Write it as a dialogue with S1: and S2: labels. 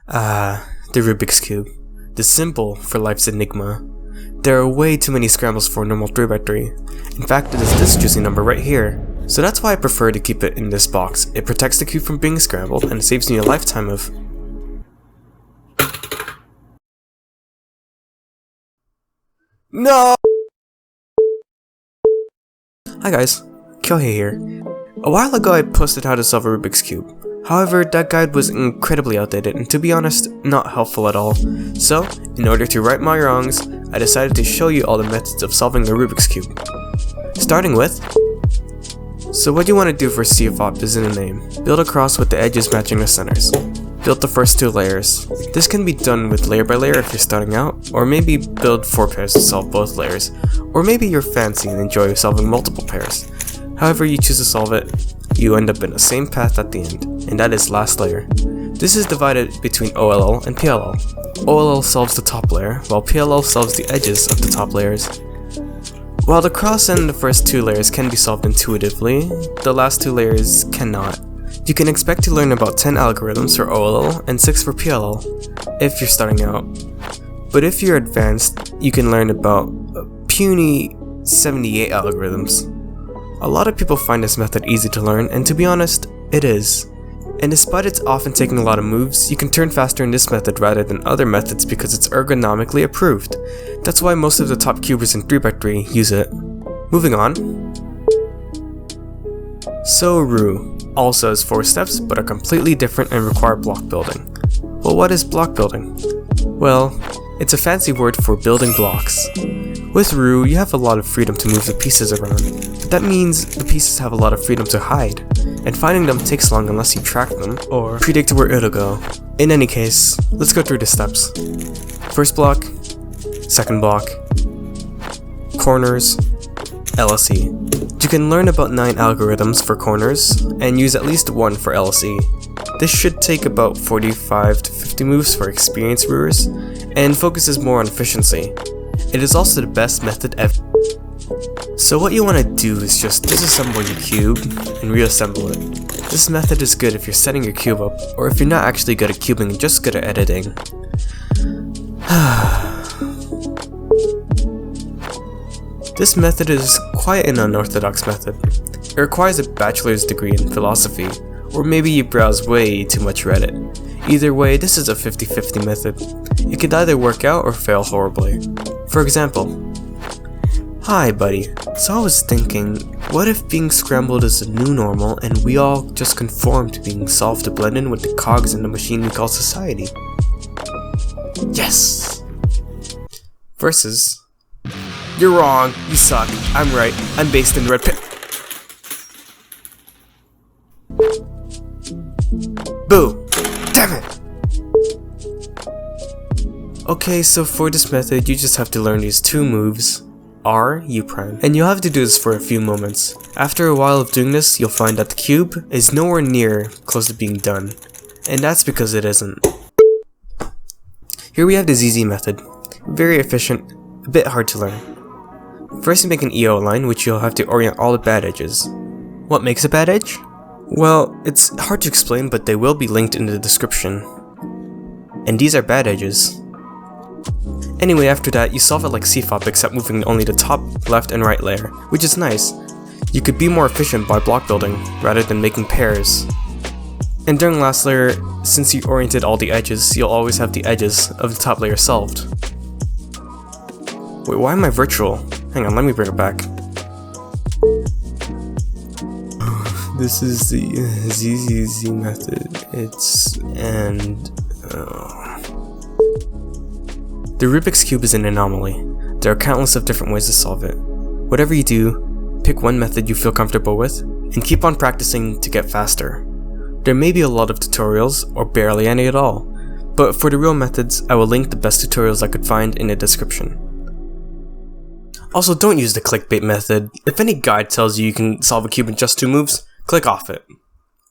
S1: The Rubik's Cube. The symbol for life's enigma. There are way too many scrambles for a normal 3x3. In fact, it is this juicy number right here. So that's why I prefer to keep it in this box. It protects the cube from being scrambled and saves me a lifetime of... No! Hi guys, Kyohei here. A while ago I posted how to solve a Rubik's Cube. However, that guide was incredibly outdated and, to be honest, not helpful at all. So, in order to right my wrongs, I decided to show you all the methods of solving the Rubik's Cube. Starting with... So what you want to do for CFOP is in the name. Build a cross with the edges matching the centers. Build the first 2 layers. This can be done with layer by layer if you're starting out, or maybe build 4 pairs to solve both layers. Or maybe you're fancy and enjoy solving multiple pairs. However you choose to solve it, you end up in the same path at the end, and that is last layer. This is divided between OLL and PLL. OLL solves the top layer, while PLL solves the edges of the top layers. While the cross and the first 2 layers can be solved intuitively, the last 2 layers cannot. You can expect to learn about 10 algorithms for OLL and 6 for PLL, if you're starting out. But if you're advanced, you can learn about puny 78 algorithms. A lot of people find this method easy to learn, and to be honest, it is. And despite it's often taking a lot of moves, you can turn faster in this method rather than other methods because it's ergonomically approved. That's why most of the top cubers in 3x3 use it. Moving on. So Roux also has 4 steps, but are completely different and require block building. Well, what is block building? Well, it's a fancy word for building blocks. With Roux, you have a lot of freedom to move the pieces around, but that means the pieces have a lot of freedom to hide, and finding them takes long unless you track them or predict where it'll go. In any case, let's go through the steps. First block, second block, corners, LSE. You can learn about 9 algorithms for corners, and use at least 1 for LSE. This should take about 45 to 50 moves for experienced Rouxers, and focuses more on efficiency. It is also the best method ever. So what you want to do is just disassemble your cube and reassemble it. This method is good if you're setting your cube up, or if you're not actually good at cubing and just good at editing. This method is quite an unorthodox method. It requires a bachelor's degree in philosophy, or maybe you browse way too much Reddit. Either way, this is a 50-50 method. It could either work out or fail horribly. For example, hi buddy, so I was thinking, what if being scrambled is the new normal and we all just conform to being solved to blend in with the cogs in the machine we call society? Yes! Versus, you're wrong, you suck, I'm right, I'm based in the red pit. Boo! Damn it! Okay, so for this method, you just have to learn these 2 moves, R, U prime, and you'll have to do this for a few moments. After a while of doing this, you'll find that the cube is nowhere near close to being done, and that's because it isn't. Here we have the ZZ method. Very efficient, a bit hard to learn. First you make an EO line, which you'll have to orient all the bad edges. What makes a bad edge? Well, it's hard to explain, but they will be linked in the description. And these are bad edges. Anyway, after that, you solve it like CFOP except moving only the top, left, and right layer, which is nice. You could be more efficient by block building, rather than making pairs. And during last layer, since you oriented all the edges, you'll always have the edges of the top layer solved. Wait, why am I virtual? Hang on, let me bring it back. This is the ZZZ method. The Rubik's Cube is an anomaly. There are countless of different ways to solve it. Whatever you do, pick one method you feel comfortable with, and keep on practicing to get faster. There may be a lot of tutorials, or barely any at all, but for the real methods, I will link the best tutorials I could find in the description. Also, don't use the clickbait method. If any guide tells you you can solve a cube in just 2 moves, click off it.